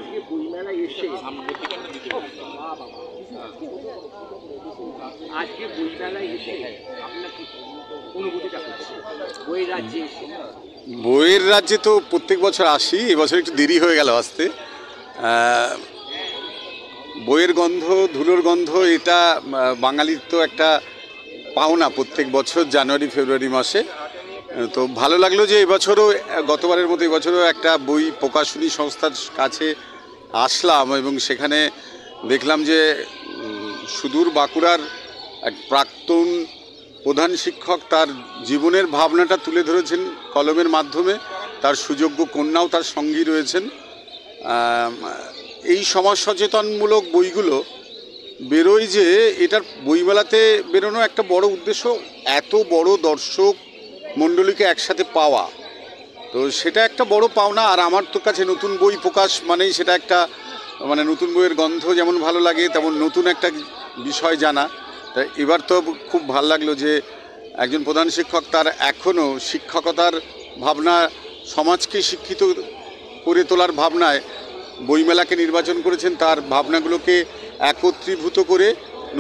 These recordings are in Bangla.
আজকে বইমেলায় এসে আজকে বইমেলায় এসে আপনার কি অনুভূতিটা করছে বইয়ের রাজ্যে এসে? বইয়ের রাজ্যে তো প্রত্যেক বছর আসি, এবছর একটু দেরি হয়ে গেল আসতে। বইয়ের গন্ধ, ধুলোর গন্ধ, এটা বাঙালির তো একটা পাওনা প্রত্যেক বছর জানুয়ারি ফেব্রুয়ারি মাসে। তো ভালো লাগলো যে এবছরও গতবারের মতো এবছরও একটা বই প্রকাশনী সংস্থার কাছে আসলাম এবং সেখানে দেখলাম যে সুদূর বাঁকুড়ার এক প্রাক্তন প্রধান শিক্ষক তার জীবনের ভাবনাটা তুলে ধরেছেন কলমের মাধ্যমে। তার সুযোগ্য কন্যাও তার সঙ্গী রয়েছেন। এই সমাজ সচেতনমূলক বইগুলো বেরোয় যে এটার বইমেলাতে বেরোনো একটা বড় উদ্দেশ্য, এত বড় দর্শক মণ্ডলীকে একসাথে পাওয়া। তো সেটা একটা বড় পাওনা। আর আমার তো কাছে নতুন বই প্রকাশ মানেই সেটা একটা নতুন বইয়ের গন্ধ যেমন ভালো লাগে, তেমন নতুন একটা বিষয় জানা। তা এবার তো খুব ভালো লাগলো যে একজন প্রধান শিক্ষক তার এখনও শিক্ষকতার ভাবনা, সমাজকে শিক্ষিত করে তোলার ভাবনায় বইমেলাকে নির্বাচন করেছেন। তার ভাবনাগুলোকে একত্রীভূত করে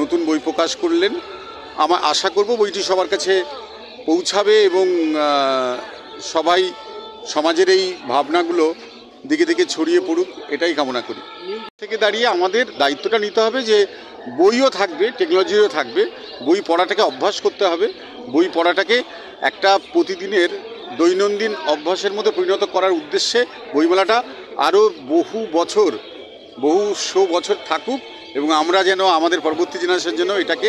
নতুন বই প্রকাশ করলেন। আমার আশা করব বইটি সবার কাছে পৌঁছাবে এবং সবাই সমাজের এই ভাবনাগুলো দিকে দিকে ছড়িয়ে পড়ুক, এটাই কামনা করি। থেকে দাঁড়িয়ে আমাদের দায়িত্বটা নিতে হবে যে বইও থাকবে, টেকনোলজিও থাকবে, বই পড়াটাকে অভ্যাস করতে হবে। বই পড়াটাকে একটা প্রতিদিনের দৈনন্দিন অভ্যাসের মধ্যে পরিণত করার উদ্দেশ্যে বইমেলাটা আরও বহু বছর থাকুক এবং আমরা যেন আমাদের পরবর্তী জেনারেশন যেন এটাকে